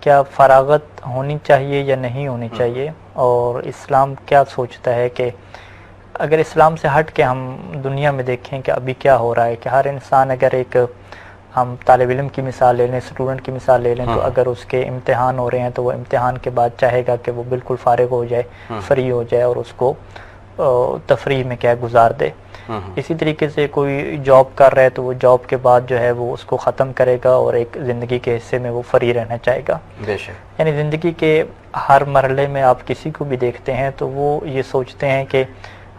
کیا فراغت ہونی چاہیے یا نہیں ہونی چاہیے، اور اسلام کیا سوچتا ہے کہ اگر اسلام سے ہٹ کے ہم دنیا میں دیکھیں کہ ابھی کیا ہو رہا ہے کہ ہر انسان، اگر ایک ہم طالب علم کی مثال لے لیں، اسٹوڈنٹ کی مثال لے لیں، تو اگر اس کے امتحان ہو رہے ہیں تو وہ امتحان کے بعد چاہے گا کہ وہ بالکل فارغ ہو جائے، فری ہو جائے اور اس کو تفریح میں کیا گزار دے۔ اسی طریقے سے کوئی جاب کر رہا ہے تو وہ جاب کے بعد جو ہے وہ اس کو ختم کرے گا اور ایک زندگی کے حصے میں وہ فری رہنا چاہے گا۔ بے شک، یعنی زندگی کے ہر مرحلے میں آپ کسی کو بھی دیکھتے ہیں تو وہ یہ سوچتے ہیں کہ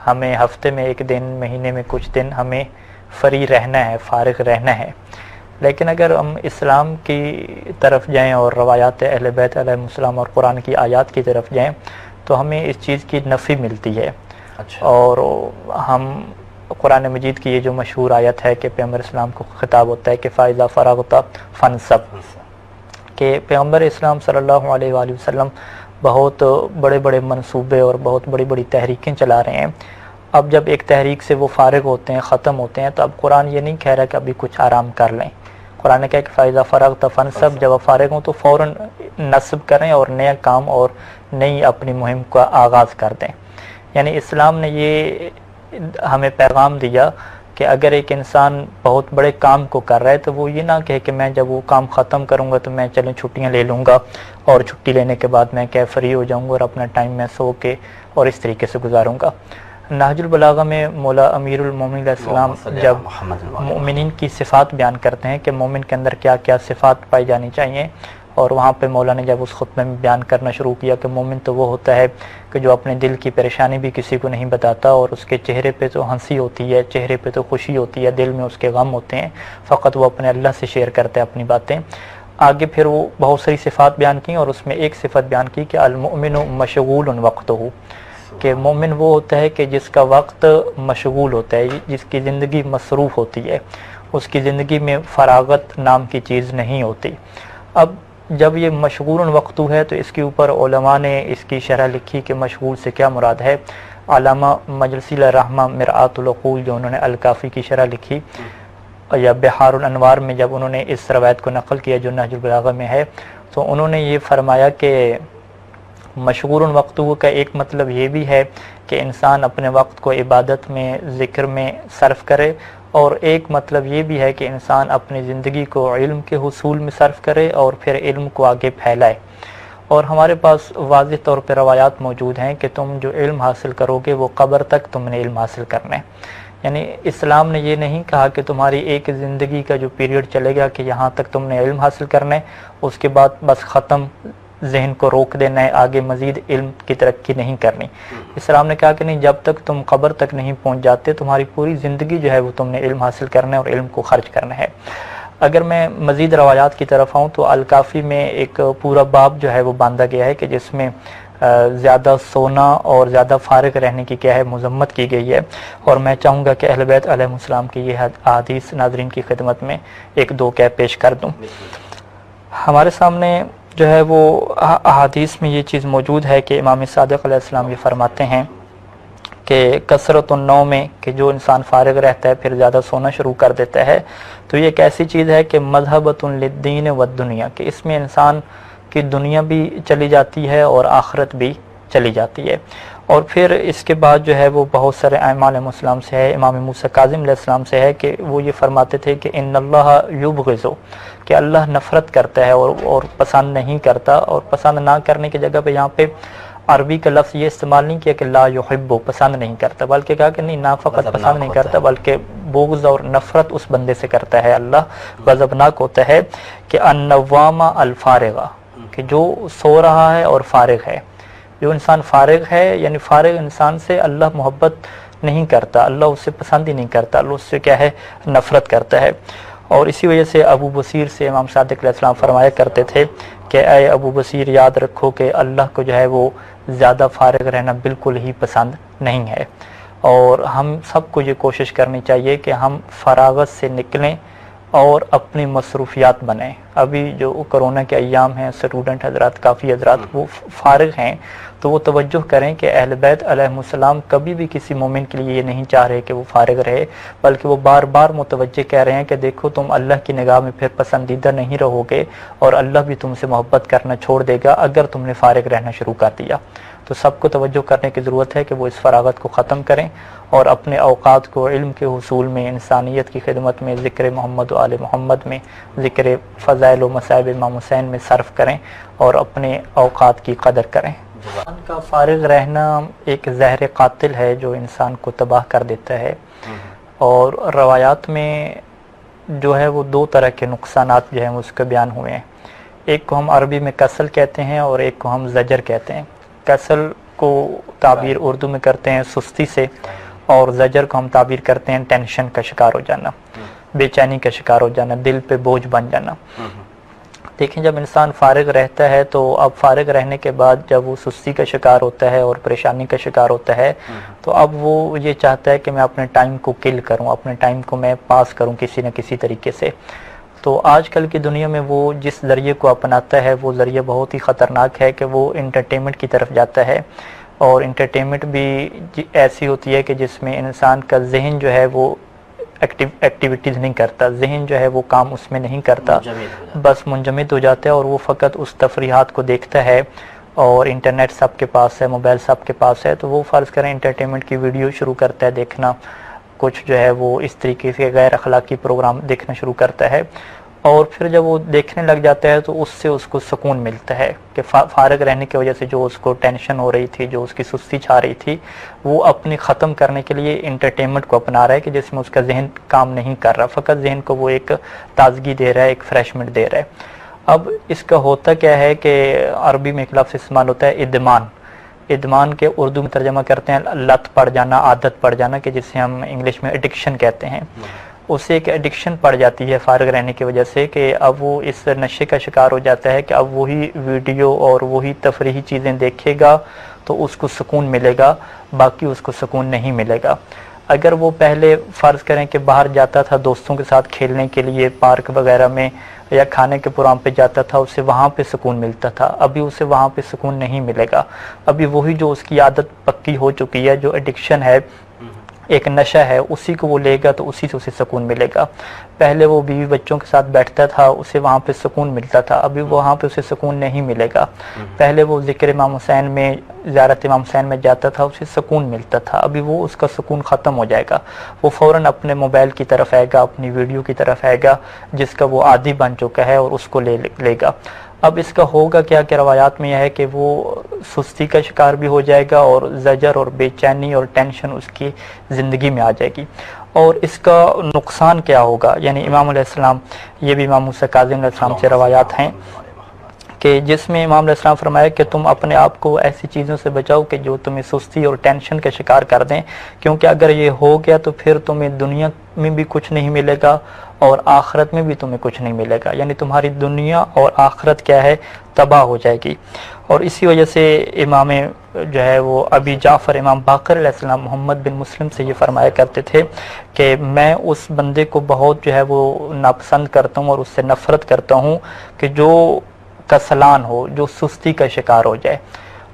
ہمیں ہفتے میں ایک دن، مہینے میں کچھ دن ہمیں فری رہنا ہے، فارغ رہنا ہے۔ لیکن اگر ہم اسلام کی طرف جائیں اور روایات اہل بیت علیہ السلام اور قرآن کی آیات کی طرف جائیں تو ہمیں اس چیز کی نفی ملتی ہے۔ اور ہم قرآن مجید کی یہ جو مشہور آیت ہے کہ پیغمبر اسلام کو خطاب ہوتا ہے کہ فَإِذَا فَرَغْتَ فَانْصَبْ، کہ پیغمبر اسلام صلی اللہ علیہ وآلہ وسلم بہت بڑے بڑے منصوبے اور بہت بڑی بڑی تحریکیں چلا رہے ہیں۔ اب جب ایک تحریک سے وہ فارغ ہوتے ہیں، ختم ہوتے ہیں، تو اب قرآن یہ نہیں کہہ رہا کہ ابھی کچھ آرام کر لیں۔ قرآن نے کہا کہ فَإِذَا فَرَغْتَ فَانْصَبْ، جب آپ فارغ ہوں تو فوراً نصب کریں اور نیا کام اور نئی اپنی مہم کا آغاز کر دیں۔ یعنی اسلام نے یہ ہمیں پیغام دیا کہ اگر ایک انسان بہت بڑے کام کو کر رہا ہے تو وہ یہ نہ کہے کہ میں جب وہ کام ختم کروں گا تو میں چلیں چھٹیاں لے لوں گا اور چھٹی لینے کے بعد میں کیا فری ہو جاؤں گا اور اپنا ٹائم میں سو کے اور اس طریقے سے گزاروں گا۔ نہج البلاغہ میں مولا امیر المومنین علیہ السلام جب مومنین کی صفات بیان کرتے ہیں کہ مومن کے اندر کیا کیا صفات پائی جانی چاہیے، اور وہاں پہ مولا نے جب اس خطبے میں بیان کرنا شروع کیا کہ مومن تو وہ ہوتا ہے کہ جو اپنے دل کی پریشانی بھی کسی کو نہیں بتاتا، اور اس کے چہرے پہ تو ہنسی ہوتی ہے، چہرے پہ تو خوشی ہوتی ہے، دل میں اس کے غم ہوتے ہیں، فقط وہ اپنے اللہ سے شیئر کرتا ہے اپنی باتیں۔ آگے پھر وہ بہت ساری صفات بیان کی اور اس میں ایک صفت بیان کی کہ المؤمن مشغول وقتہ، کہ مومن وہ ہوتا ہے کہ جس کا وقت مشغول ہوتا ہے، جس کی زندگی مصروف ہوتی ہے، اس کی زندگی میں فراغت نام کی چیز نہیں ہوتی۔ اب جب یہ مشغول وقتو ہے تو اس کے اوپر علماء نے اس کی شرح لکھی کہ مشغول سے کیا مراد ہے۔ علامہ مجلسی الرحمہ مرآت العقول جو انہوں نے الکافی کی شرح لکھی، یا بحار الانوار میں جب انہوں نے اس روایت کو نقل کیا جو نہج البلاغہ میں ہے، تو انہوں نے یہ فرمایا کہ مشغول وقتو کا ایک مطلب یہ بھی ہے کہ انسان اپنے وقت کو عبادت میں، ذکر میں صرف کرے، اور ایک مطلب یہ بھی ہے کہ انسان اپنی زندگی کو علم کے حصول میں صرف کرے اور پھر علم کو آگے پھیلائے۔ اور ہمارے پاس واضح طور پہ روایات موجود ہیں کہ تم جو علم حاصل کرو گے وہ قبر تک تم نے علم حاصل کرنا ہے۔ یعنی اسلام نے یہ نہیں کہا کہ تمہاری ایک زندگی کا جو پیریڈ چلے گا کہ یہاں تک تم نے علم حاصل کرنا ہے، اس کے بعد بس ختم، ذہن کو روک دینا ہے، آگے مزید علم کی ترقی نہیں کرنی۔ اسلام نے کہا کہ نہیں، جب تک تم قبر تک نہیں پہنچ جاتے تمہاری پوری زندگی جو ہے وہ تم نے علم حاصل کرنا ہے اور علم کو خرچ کرنا ہے۔ اگر میں مزید روایات کی طرف آؤں تو الکافی میں ایک پورا باب جو ہے وہ باندھا گیا ہے کہ جس میں زیادہ سونا اور زیادہ فارغ رہنے کی کیا ہے مذمت کی گئی ہے، اور میں چاہوں گا کہ اہل بیت علیہ السلام کی یہ احادیث ناظرین کی خدمت میں ایک دو کیا پیش کر دوں۔ ہمارے سامنے جو ہے وہ احادیث میں یہ چیز موجود ہے کہ امام صادق علیہ السلام یہ فرماتے ہیں کہ کثرت النوم میں، کہ جو انسان فارغ رہتا ہے پھر زیادہ سونا شروع کر دیتا ہے، تو یہ ایک ایسی چیز ہے کہ مذہبۃ للدین والدنیا، کہ اس میں انسان کی دنیا بھی چلی جاتی ہے اور آخرت بھی چلی جاتی ہے۔ اور پھر اس کے بعد جو ہے وہ بہت سارے ائمہ علیہ السلام سے ہے، امام موسیٰ کاظم علیہ السلام سے ہے کہ وہ یہ فرماتے تھے کہ ان اللہ یبغض، کہ اللہ نفرت کرتا ہے اور پسند نہیں کرتا، اور پسند نہ کرنے کی جگہ پہ یہاں پہ عربی کا لفظ یہ استعمال نہیں کیا کہ لا یحب، پسند نہیں کرتا، بلکہ کہا کہ نہیں، نہ فقط پسند نہیں کرتا بلکہ بغض اور نفرت اس بندے سے کرتا ہے، اللہ غضبناک ہوتا ہے۔ کہ النوام الفارغہ، کہ جو سو رہا ہے اور فارغ ہے، جو انسان فارغ ہے، یعنی فارغ انسان سے اللہ محبت نہیں کرتا، اللہ اس سے پسند ہی نہیں کرتا، اللہ اس سے کیا ہے نفرت کرتا ہے۔ اور اسی وجہ سے ابو بصیر سے امام صادق علیہ السلام فرمایا کرتے تھے کہ اے ابو بصیر، یاد رکھو کہ اللہ کو جو ہے وہ زیادہ فارغ رہنا بالکل ہی پسند نہیں ہے، اور ہم سب کو یہ کوشش کرنی چاہیے کہ ہم فراغت سے نکلیں اور اپنی مصروفیات بنائیں۔ ابھی جو کرونا کے ایام ہیں، اسٹوڈنٹ حضرات کافی حضرات وہ فارغ ہیں، تو وہ توجہ کریں کہ اہل بیت علیہ السلام کبھی بھی کسی مومن کے لیے یہ نہیں چاہ رہے کہ وہ فارغ رہے، بلکہ وہ بار بار متوجہ کہہ رہے ہیں کہ دیکھو تم اللہ کی نگاہ میں پھر پسندیدہ نہیں رہو گے، اور اللہ بھی تم سے محبت کرنا چھوڑ دے گا اگر تم نے فارغ رہنا شروع کر دیا۔ تو سب کو توجہ کرنے کی ضرورت ہے کہ وہ اس فراغت کو ختم کریں اور اپنے اوقات کو علم کے حصول میں، انسانیت کی خدمت میں، ذکر محمد و آل محمد میں، ذکر فضائل و مصائب امام حسین میں صرف کریں اور اپنے اوقات کی قدر کریں۔ انسان کا فارغ رہنا ایک زہر قاتل ہے جو انسان کو تباہ کر دیتا ہے، اور روایات میں جو ہے وہ دو طرح کے نقصانات جو ہیں اس کے بیان ہوئے ہیں۔ ایک کو ہم عربی میں کسل کہتے ہیں اور ایک کو ہم زجر کہتے ہیں۔ کسل کو تعبیر اردو میں کرتے ہیں سستی سے، اور زجر کو ہم تعبیر کرتے ہیں ٹینشن کا شکار ہو جانا، بے چینی کا شکار ہو جانا، دل پہ بوجھ بن جانا۔ دیکھیں جب انسان فارغ رہتا ہے تو اب فارغ رہنے کے بعد جب وہ سستی کا شکار ہوتا ہے اور پریشانی کا شکار ہوتا ہے تو اب وہ یہ چاہتا ہے کہ میں اپنے ٹائم کو کل کروں، اپنے ٹائم کو میں پاس کروں کسی نہ کسی طریقے سے۔ تو آج کل کی دنیا میں وہ جس ذریعے کو اپناتا ہے وہ ذریعہ بہت ہی خطرناک ہے کہ وہ انٹرٹینمنٹ کی طرف جاتا ہے، اور انٹرٹینمنٹ بھی ایسی ہوتی ہے کہ جس میں انسان کا ذہن جو ہے وہ ایکٹیویٹیز نہیں کرتا، ذہن جو ہے وہ کام اس میں نہیں کرتا، بس منجمد ہو جاتا ہے، اور وہ فقط اس تفریحات کو دیکھتا ہے، اور انٹرنیٹ سب کے پاس ہے، موبائل سب کے پاس ہے، تو وہ فرض کریں انٹرٹینمنٹ کی ویڈیو شروع کرتا ہے دیکھنا، کچھ جو ہے وہ اس طریقے سے غیر اخلاقی پروگرام دیکھنا شروع کرتا ہے، اور پھر جب وہ دیکھنے لگ جاتا ہے تو اس سے اس کو سکون ملتا ہے کہ فارغ رہنے کی وجہ سے جو اس کو ٹینشن ہو رہی تھی، جو اس کی سستی چھا رہی تھی، وہ اپنی ختم کرنے کے لیے انٹرٹینمنٹ کو اپنا رہا ہے کہ جس میں اس کا ذہن کام نہیں کر رہا، فقط ذہن کو وہ ایک تازگی دے رہا ہے، ایک فریشمنٹ دے رہا ہے۔ اب اس کا ہوتا کیا ہے کہ عربی میں ایک لفظ استعمال ہوتا ہے ادمان۔ ادمان کے اردو میں ترجمہ کرتے ہیں لت پڑ جانا، عادت پڑ جانا، کہ جسے ہم انگلش میں ایڈکشن کہتے ہیں۔ اسے ایک ایڈکشن پڑ جاتی ہے فارغ رہنے کی وجہ سے کہ اب وہ اس نشے کا شکار ہو جاتا ہے کہ اب وہی ویڈیو اور وہی تفریحی چیزیں دیکھے گا تو اس کو سکون ملے گا، باقی اس کو سکون نہیں ملے گا۔ اگر وہ پہلے فرض کریں کہ باہر جاتا تھا دوستوں کے ساتھ کھیلنے کے لیے پارک وغیرہ میں یا کھانے کے پروگرام پہ جاتا تھا، اسے وہاں پہ سکون ملتا تھا، ابھی اسے وہاں پہ سکون نہیں ملے گا۔ ابھی وہی جو اس کی عادت پکی ہو چکی ہے، جو ایڈکشن ہے، ایک نشہ ہے، اسی کو وہ لے گا تو اسی سے اسے سکون ملے گا۔ پہلے وہ بیوی بچوں کے ساتھ بیٹھتا تھا، اسے وہاں پہ سکون ملتا تھا، ابھی وہاں پہ اسے سکون نہیں ملے گا۔ پہلے وہ ذکر امام حسین میں، زیارت امام حسین میں جاتا تھا، اسے سکون ملتا تھا، ابھی وہ اس کا سکون ختم ہو جائے گا، وہ فوراً اپنے موبائل کی طرف آئے گا، اپنی ویڈیو کی طرف آئے گا جس کا وہ عادی بن چکا ہے، اور اس کو لے گا۔ اب اس کا ہوگا کیا کہ روایات میں یہ ہے کہ وہ سستی کا شکار بھی ہو جائے گا، اور زجر اور بے چینی اور ٹینشن اس کی زندگی میں آ جائے گی۔ اور اس کا نقصان کیا ہوگا، یعنی امام علیہ السلام، یہ بھی امام موسیٰ کاظم علیہ السلام سے روایات ہیں کہ جس میں امام علیہ السلام فرمایا کہ تم اپنے آپ کو ایسی چیزوں سے بچاؤ کہ جو تمہیں سستی اور ٹینشن کا شکار کر دیں، کیونکہ اگر یہ ہو گیا تو پھر تمہیں دنیا میں بھی کچھ نہیں ملے گا اور آخرت میں بھی تمہیں کچھ نہیں ملے گا، یعنی تمہاری دنیا اور آخرت کیا ہے، تباہ ہو جائے گی۔ اور اسی وجہ سے امام جو ہے وہ ابی جعفر امام باقر علیہ السلام محمد بن مسلم سے یہ فرمایا کرتے تھے کہ میں اس بندے کو بہت جو ہے وہ ناپسند کرتا ہوں اور اس سے نفرت کرتا ہوں کہ جو کسلان ہو، جو سستی کا شکار ہو جائے۔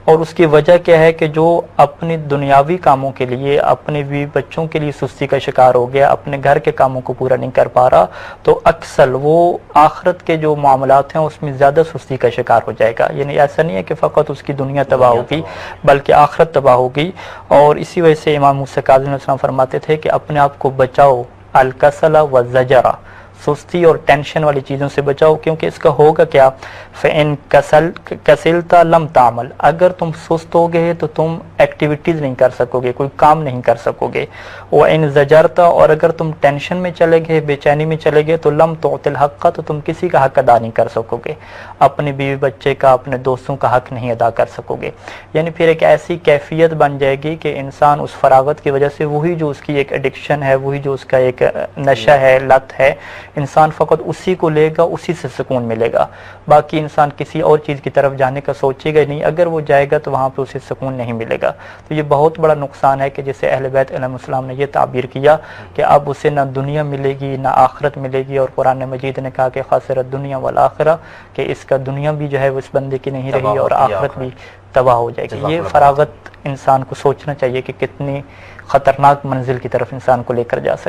اور اس کی وجہ کیا ہے کہ جو اپنی دنیاوی کاموں کے لیے، اپنے بھی بچوں کے لیے سستی کا شکار ہو گیا، اپنے گھر کے کاموں کو پورا نہیں کر پا رہا، تو اکثر وہ آخرت کے جو معاملات ہیں اس میں زیادہ سستی کا شکار ہو جائے گا۔ یعنی ایسا نہیں ہے کہ فقط اس کی دنیا تباہ ہوگی بلکہ آخرت تباہ ہوگی۔ اور اسی وجہ سے امام موسیٰ کاظم علیہ السلام فرماتے تھے کہ اپنے آپ کو بچاؤ الکسل والزجر، سستی اور ٹینشن والی چیزوں سے بچاؤ، کیونکہ اس کا ہوگا کیا، فَإِن كَسِلْتَ لَمْ تَعْمَلْ، اگر تم سست ہو گئے تو تم ایکٹیویٹیز نہیں کر سکو گے، کوئی کام نہیں کر سکو گے۔ وَإِن زَجَرْتَ، اور اگر تم ٹینشن میں چلے گئے، بے چینی میں چلے گئے، تو لَمْ تُعْطِ الْحَقَّ، تو تم کسی کا حق ادا نہیں کر سکو گے، اپنے بیوی بچے کا، اپنے دوستوں کا حق نہیں ادا کر سکو گے۔ یعنی پھر ایک ایسی کیفیت بن جائے گی کہ انسان اس فراغت کی وجہ سے وہی جو اس کی ایک ایڈکشن ہے، وہی جو اس کا ایک نشہ ہے، لت ہے، انسان فقط اسی کو لے گا، اسی سے سکون ملے گا، باقی انسان کسی اور چیز کی طرف جانے کا سوچے گا نہیں، اگر وہ جائے گا تو وہاں پہ اسے سکون نہیں ملے گا۔ تو یہ بہت بڑا نقصان ہے کہ جسے اہل بیت علیہ السلام نے یہ تعبیر کیا کہ اب اسے نہ دنیا ملے گی نہ آخرت ملے گی، اور قرآن مجید نے کہا کہ خاسرت دنیا والآخرہ، کہ اس کا دنیا بھی جو ہے وہ اس بندے کی نہیں رہی اور آخرت بھی تباہ ہو جائے گی۔ یہ فراغت انسان کو سوچنا چاہیے کہ کتنی خطرناک منزل کی طرف انسان کو لے کر جا سکتی